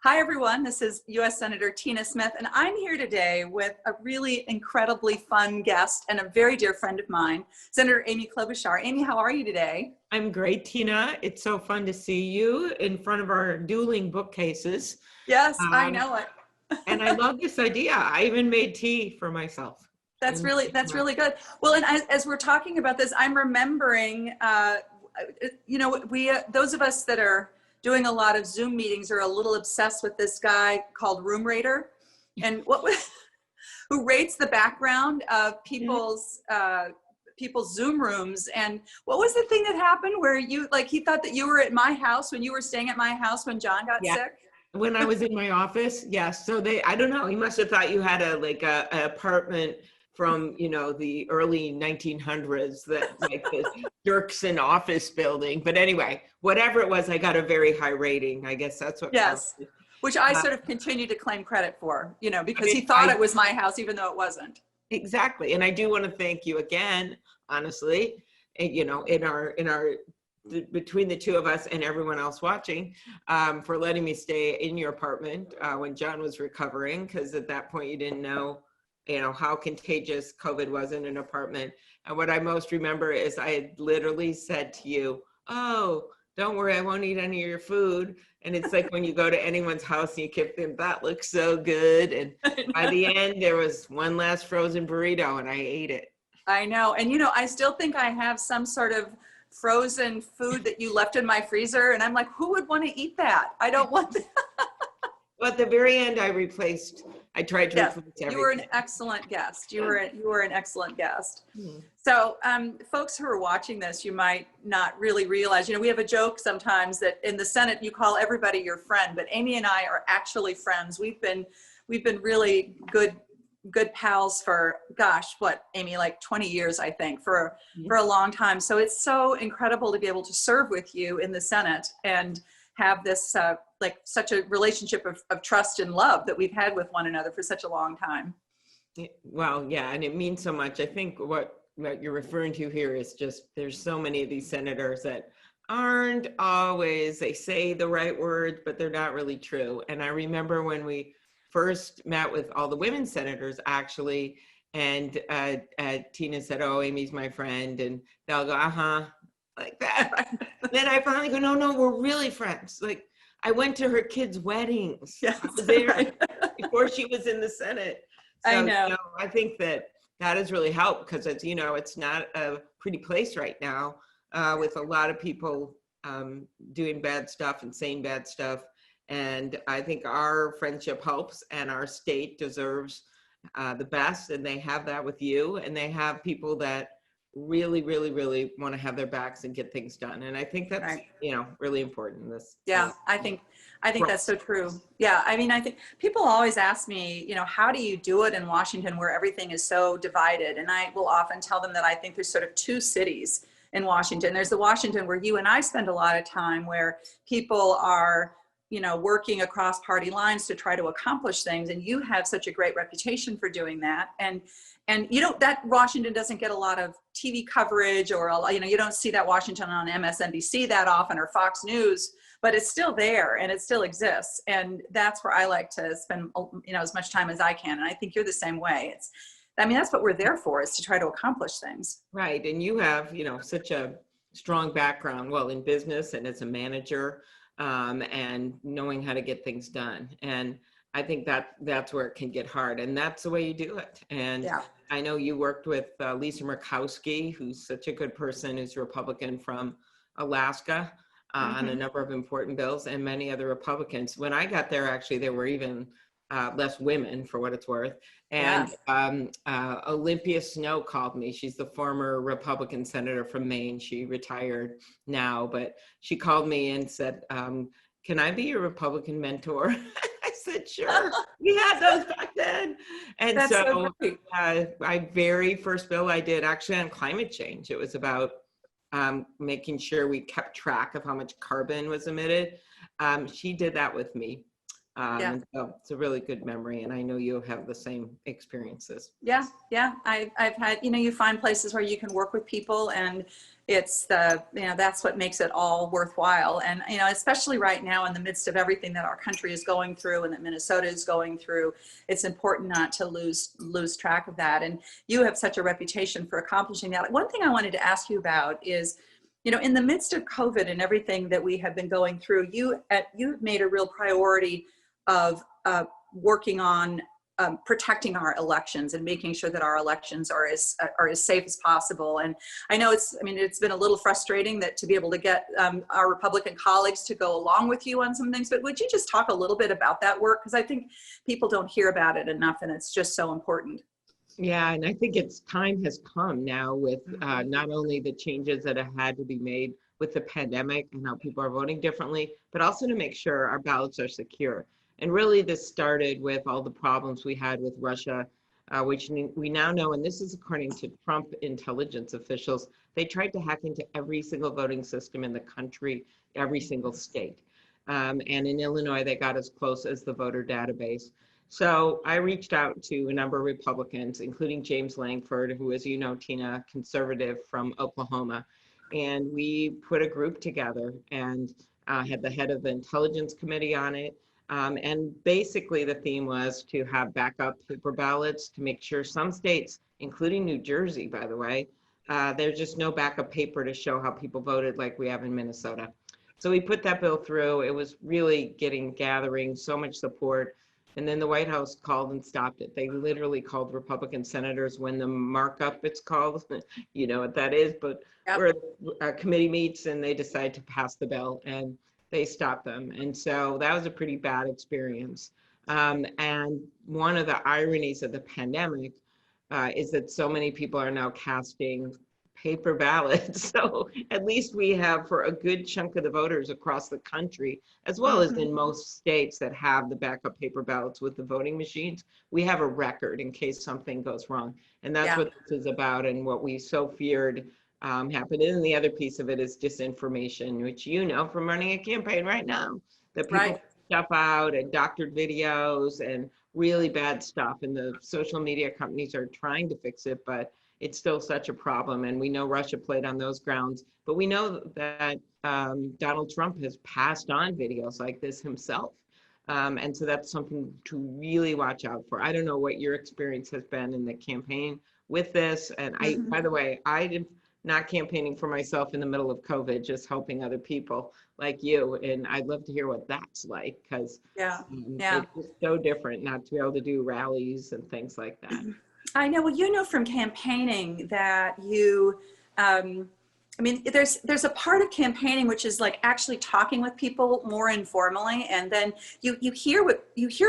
Hi, everyone. This is U.S. Senator Tina Smith, and I'm here today with a really incredibly fun guest and a very dear friend of mine, Senator Amy Klobuchar. Amy, how are you today? I'm great, Tina. It's so fun to see you in front of our dueling bookcases. Yes, I know it. And I love this idea. I even made tea for myself. That's really good. Well, and as we're talking about this, I'm remembering, those of us that are doing a lot of Zoom meetings are a little obsessed with this guy called Room Rater, and who rates the background of people's Zoom rooms. And what was the thing that happened where he thought that you were at my house when you were staying at my house when John got sick? When I was in my office, yes. So I don't know, he must have thought you had an apartment from, the early 1900s, that like the Dirksen office building. But anyway, whatever it was, I got a very high rating. I guess that's what. Yes, which I sort of continue to claim credit for, because he thought it was my house, even though it wasn't. Exactly. And I do want to thank you again, honestly, in our between the two of us and everyone else watching, for letting me stay in your apartment when John was recovering, because at that point you didn't know how contagious COVID was in an apartment. And what I most remember is I had literally said to you, "Oh, don't worry, I won't eat any of your food." And it's like when you go to anyone's house and you keep thinking, "That looks so good." And by the end, there was one last frozen burrito and I ate it. I know. And, I still think I have some sort of frozen food that you left in my freezer. And I'm like, who would want to eat that? I don't want that. Well, at the very end, I tried to replace everything. You were an excellent guest. You were an excellent guest. So folks who are watching this, you might not really realize, we have a joke sometimes that in the Senate, you call everybody your friend, but Amy and I are actually friends. We've been really good pals for, gosh, what, Amy, like 20 years, I think, for a long time. So it's so incredible to be able to serve with you in the Senate and have this such a relationship of trust and love that we've had with one another for such a long time. Well, yeah, and it means so much. I think what you're referring to here is just, there's so many of these senators that aren't always, they say the right words, but they're not really true. And I remember when we first met with all the women senators, actually, and Tina said, "Oh, Amy's my friend," and they'll go, "Uh-huh," like that. Then I finally go, no, we're really friends. Like, I went to her kids' weddings. Yes, I was there before she was in the Senate. So, I know. I think that has really helped, because it's not a pretty place right now, with a lot of people doing bad stuff and saying bad stuff. And I think our friendship helps, and our state deserves the best, and they have that with you, and they have people that really, really, really want to have their backs and get things done. And I think that's, really important in this. Yeah, I think that's so true. Yeah, I mean, I think people always ask me, how do you do it in Washington where everything is so divided? And I will often tell them that I think there's sort of two cities in Washington. There's the Washington where you and I spend a lot of time, where people are working across party lines to try to accomplish things. And you have such a great reputation for doing that. And that Washington doesn't get a lot of TV coverage, or, you don't see that Washington on MSNBC that often, or Fox News, but it's still there and it still exists. And that's where I like to spend, as much time as I can. And I think you're the same way. That's what we're there for, is to try to accomplish things. Right. And you have, such a strong background, in business and as a manager, and knowing how to get things done. And I think that's where it can get hard, and that's the way you do it. And yeah. I know you worked with Lisa Murkowski, who's such a good person, who's a Republican from Alaska, on a number of important bills, and many other Republicans. When I got there, actually, there were even less women, for what it's worth. And Olympia Snowe called me. She's the former Republican senator from Maine. She retired now, but she called me and said, "Can I be your Republican mentor?" I said, "Sure." We had those back then. And that's so my very first bill I did, actually, on climate change. It was about making sure we kept track of how much carbon was emitted. She did that with me. Yeah. And so it's a really good memory. And I know you have the same experiences. Yeah, yeah. I've had, you find places where you can work with people, and it's that's what makes it all worthwhile. And, especially right now in the midst of everything that our country is going through and that Minnesota is going through, it's important not to lose track of that. And you have such a reputation for accomplishing that. One thing I wanted to ask you about is, in the midst of COVID and everything that we have been going through, you've made a real priority of working on protecting our elections and making sure that our elections are as safe as possible. And I know it's been a little frustrating that to be able to get our Republican colleagues to go along with you on some things, but would you just talk a little bit about that work? Because I think people don't hear about it enough, and it's just so important. Yeah, and I think time has come now with not only the changes that have had to be made with the pandemic and how people are voting differently, but also to make sure our ballots are secure. And really this started with all the problems we had with Russia, which we now know, and this is according to Trump intelligence officials, they tried to hack into every single voting system in the country, every single state. And in Illinois, they got as close as the voter database. So I reached out to a number of Republicans, including James Langford, who, as you know, Tina, conservative from Oklahoma. And we put a group together and had the head of the Intelligence Committee on it. And basically the theme was to have backup paper ballots to make sure some states, including New Jersey, by the way, there's just no backup paper to show how people voted like we have in Minnesota. So we put that bill through. It was really gathering so much support. And then the White House called and stopped it. They literally called Republican senators when the markup, it's called, you know what that is, but Yep. where a committee meets and they decide to pass the bill and they stopped them. And so that was a pretty bad experience. And one of the ironies of the pandemic is that so many people are now casting paper ballots. So at least we have, for a good chunk of the voters across the country, as well as in most states that have the backup paper ballots with the voting machines, we have a record in case something goes wrong. And that's what this is about, and what we so feared happened. And the other piece of it is disinformation, which you know from running a campaign right now, that people put stuff out and doctored videos and really bad stuff. And the social media companies are trying to fix it, but it's still such a problem. And we know Russia played on those grounds, but we know that Donald Trump has passed on videos like this himself. And so that's something to really watch out for. I don't know what your experience has been in the campaign with this. And by the way, I did not campaigning for myself in the middle of COVID, just helping other people like you. And I'd love to hear what that's like, because it's so different not to be able to do rallies and things like that. I know. Well, you know from campaigning that you, there's a part of campaigning which is like actually talking with people more informally, and then you hear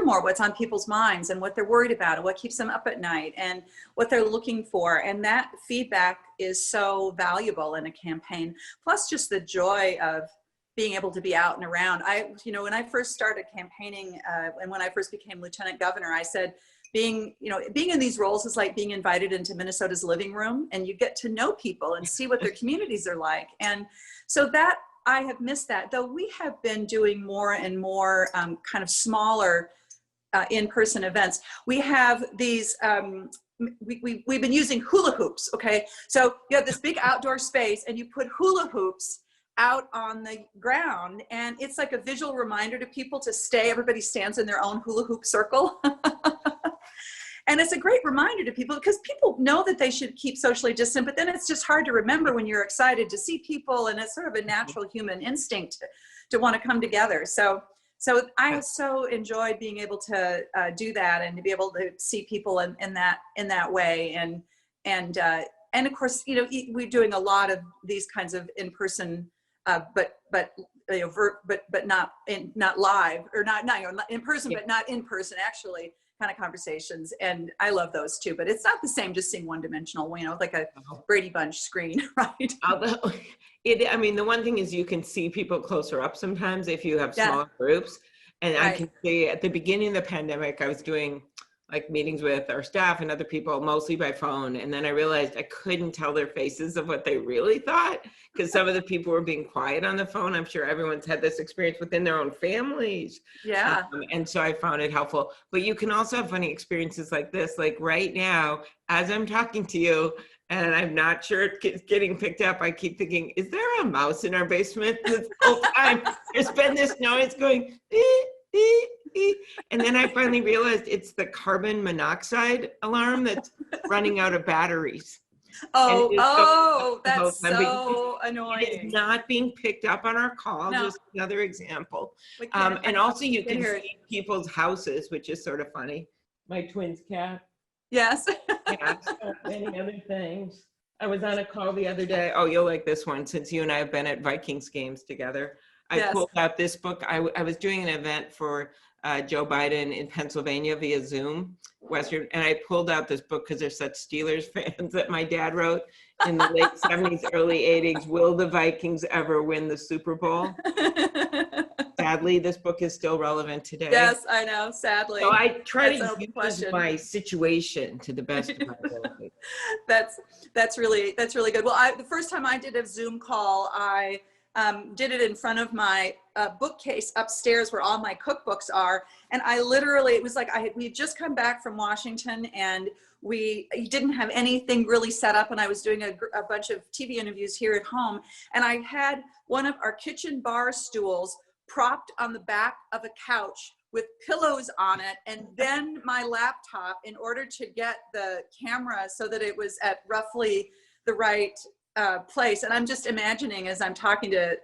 more what's on people's minds and what they're worried about and what keeps them up at night and what they're looking for, and that feedback is so valuable in a campaign. Plus, just the joy of being able to be out and around. When I first started campaigning and when I first became lieutenant governor, I said, being in these roles is like being invited into Minnesota's living room, and you get to know people and see what their communities are like. And so that I have missed that, though we have been doing more and more kind of smaller in-person events. We have these, we've been using hula hoops. Okay. So you have this big outdoor space and you put hula hoops out on the ground, and it's like a visual reminder to people to stay. Everybody stands in their own hula hoop circle. And it's a great reminder to people, because people know that they should keep socially distant, but then it's just hard to remember when you're excited to see people, and it's sort of a natural human instinct to want to come together. So I so enjoyed being able to do that, and to be able to see people in that way. And of course, we're doing a lot of these kinds of in-person, but not live, or not in person, but not in person actually, kind of conversations. And I love those too, but it's not the same just seeing one-dimensional, like a Brady Bunch screen, right? Although the one thing is you can see people closer up sometimes if you have smaller groups. And I can see at the beginning of the pandemic, I was doing like meetings with our staff and other people, mostly by phone. And then I realized I couldn't tell their faces of what they really thought, because some of the people were being quiet on the phone. I'm sure everyone's had this experience within their own families. Yeah. And so I found it helpful. But you can also have funny experiences like this. Like right now, as I'm talking to you, and I'm not sure it's getting picked up, I keep thinking, is there a mouse in our basement this whole time? There's been this noise going, ee, ee, ee. And then I finally realized it's the carbon monoxide alarm that's running out of batteries. That's so It annoying. is not being picked up on our call, No. just another example. We can't- And also you can hear it. see people's houses, which is sort of funny. My twin's cat. Yes. Yeah, many other things. I was on a call the other day. Oh, you'll like this one, since you and I have been at Vikings games together. I Yes. pulled out this book. I was doing an event for Joe Biden in Pennsylvania via Zoom, and I pulled out this book because they're such Steelers fans that my dad wrote in the late 70s, early 80s. Will the Vikings ever win the Super Bowl? Sadly, this book is still relevant today. Yes, I know, sadly. So I try That's to an use question. my situation to the best of my ability. That's really good. Well, the first time I did a Zoom call, I did it in front of my bookcase upstairs where all my cookbooks are. And I literally, it was like we had just come back from Washington, and we didn't have anything really set up, and I was doing a bunch of TV interviews here at home. And I had one of our kitchen bar stools propped on the back of a couch with pillows on it, and then my laptop in order to get the camera so that it was at roughly the right place. And I'm just imagining as I'm talking to,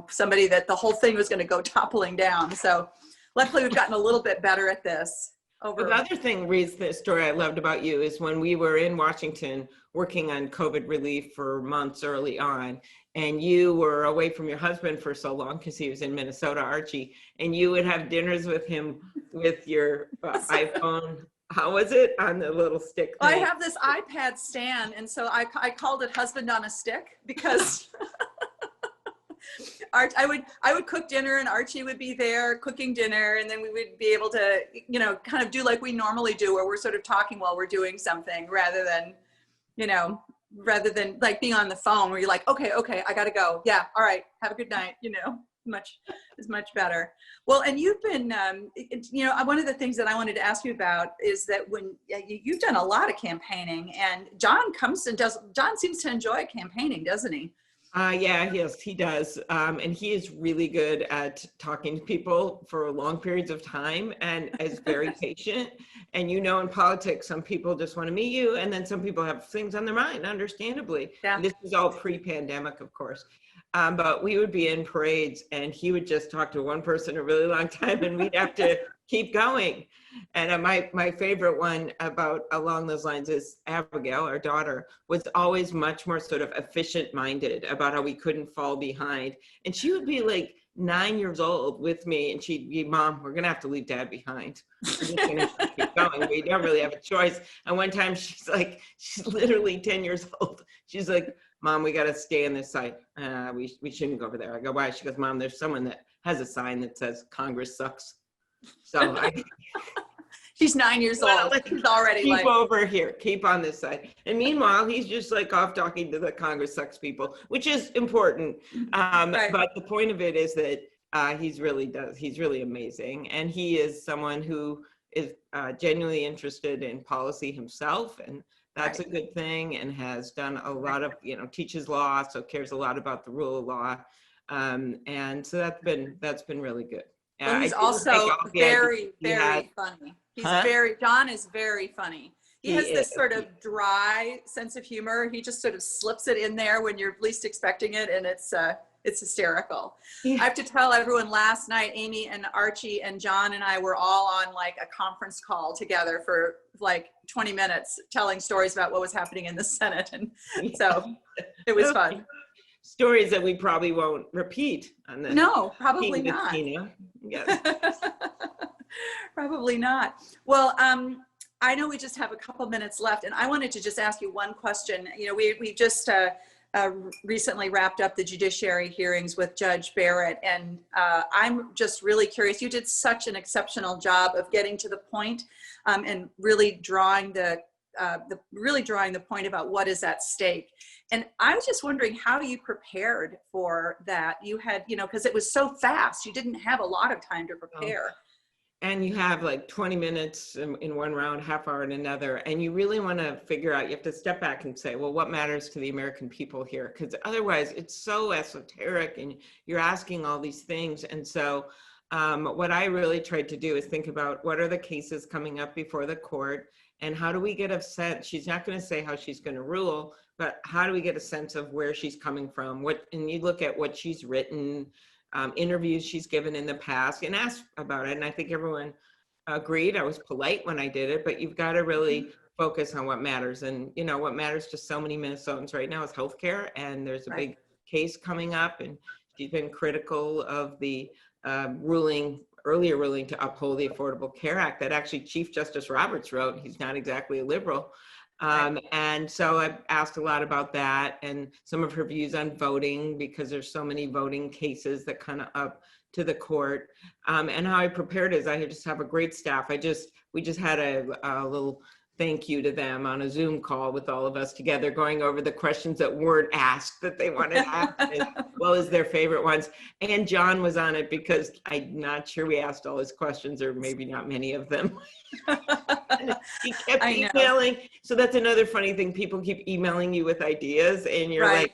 somebody, that the whole thing was going to go toppling down. So luckily we've gotten a little bit better at this. The other thing, Reese, the story I loved about you is when we were in Washington working on COVID relief for months early on, and you were away from your husband for so long because he was in Minnesota, Archie, and you would have dinners with him with your iPhone. How was it on the little stick thing? I have this iPad stand, and so I called it husband on a stick, because I would cook dinner and Archie would be there cooking dinner, and then we would be able to, kind of do like we normally do, where we're sort of talking while we're doing something, rather than like being on the phone where you're like, okay, I gotta go. Yeah, all right, have a good night. Is much better. Well, and you've been, one of the things that I wanted to ask you about is that when you've done a lot of campaigning, and John seems to enjoy campaigning, doesn't he? Yeah, yes, he does. And he is really good at talking to people for long periods of time, and is very patient. And in politics, some people just want to meet you, and then some people have things on their mind, understandably. Yeah. And this was all pre-pandemic, of course. But we would be in parades, and he would just talk to one person a really long time, and we'd have to keep going. And my favorite one along those lines is Abigail, our daughter, was always much more sort of efficient minded about how we couldn't fall behind. And she would be like 9 years old with me, and she'd be, Mom, we're gonna have to leave Dad behind. We're just gonna keep going. We don't really have a choice. And one time she's literally 10 years old. She's like, Mom, we gotta stay on this side. We shouldn't go over there. I go, why? She goes, Mom, there's someone that has a sign that says Congress sucks. So she's 9 years old. He's already keep over here, keep on this side. And meanwhile, he's just off talking to the Congress sucks people, which is important. Right. But the point of it is that he's really amazing. And he is someone who is genuinely interested in policy himself. And that's a good thing, and has done a lot of, teaches law, so cares a lot about the rule of law. And so that's been really good. Well, he's also very, very funny. John is very funny. He has this sort of dry sense of humor. He just sort of slips it in there when you're least expecting it, and it's hysterical. Yeah. I have to tell everyone, last night, Amy and Archie and John and I were all on a conference call together for 20 minutes, telling stories about what was happening in the Senate. And so it was fun. Stories that we probably won't repeat on the No, probably not. Yes. Probably not. Well, I know we just have a couple minutes left, and I wanted to just ask you one question. We just recently wrapped up the judiciary hearings with Judge Barrett, and I'm just really curious. You did such an exceptional job of getting to the point, and really drawing the point about what is at stake. And I was just wondering how you prepared for that. You had, because it was so fast, you didn't have a lot of time to prepare. And you have like 20 minutes in one round, half hour in another. And you really want to figure out, you have to step back and say, well, what matters to the American people here? Because otherwise it's so esoteric and you're asking all these things. And so what I really tried to do is think about what are the cases coming up before the court and how do we get a sense? She's not going to say how she's going to rule, but how do we get a sense of where she's coming from? And you look at what she's written, interviews she's given in the past, and asked about it. And I think everyone agreed. I was polite when I did it, but you've got to really focus on what matters. And what matters to so many Minnesotans right now is healthcare. And there's a big case coming up, and she's been critical of the earlier ruling to uphold the Affordable Care Act that actually Chief Justice Roberts wrote. He's not exactly a liberal. And so I've asked a lot about that and some of her views on voting, because there's so many voting cases that come up to the court. And how I prepared is I just have a great staff. We just had a little thank you to them on a Zoom call with all of us together, going over the questions that weren't asked that they wanted to ask, as well as their favorite ones. And John was on it because I'm not sure we asked all his questions, or maybe not many of them. He kept emailing. So that's another funny thing. People keep emailing you with ideas and you're like,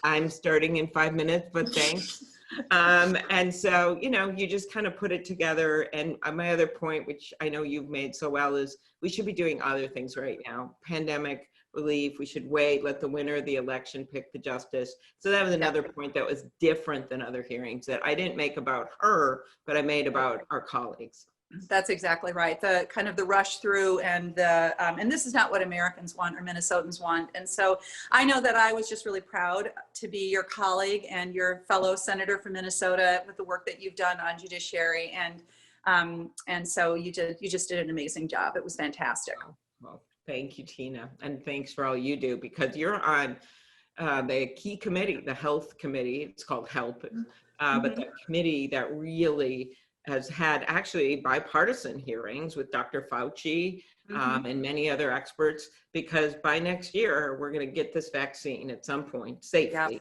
I'm starting in 5 minutes, but thanks. And so, you just kind of put it together. And my other point, which I know you've made so well, is we should be doing other things right now. Pandemic relief, we should wait, let the winner of the election pick the justice. So that was another point that was different than other hearings that I didn't make about her, but I made about our colleagues. That's exactly right. The kind of the rush through and and this is not what Americans want or Minnesotans want. And so I know that I was just really proud to be your colleague and your fellow senator from Minnesota with the work that you've done on judiciary. And so you just did an amazing job. It was fantastic. Well, thank you, Tina. And thanks for all you do, because you're on the key committee, the health committee. It's called HELP, but the committee that really has had actually bipartisan hearings with Dr. Fauci and many other experts, because by next year, we're going to get this vaccine at some point safely.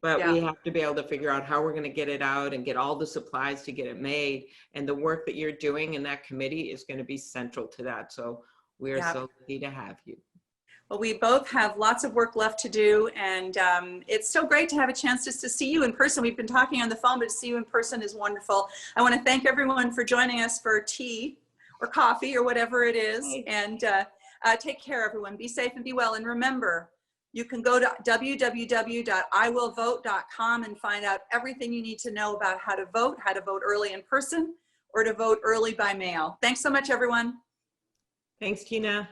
But we have to be able to figure out how we're going to get it out and get all the supplies to get it made. And the work that you're doing in that committee is going to be central to that. So we're so lucky to have you. Well, we both have lots of work left to do, and it's so great to have a chance just to see you in person. We've been talking on the phone, but to see you in person is wonderful. I want to thank everyone for joining us for tea or coffee or whatever it is. And take care, everyone. Be safe and be well. And remember, you can go to www.iwillvote.com and find out everything you need to know about how to vote early in person or to vote early by mail. Thanks so much, everyone. Thanks, Tina.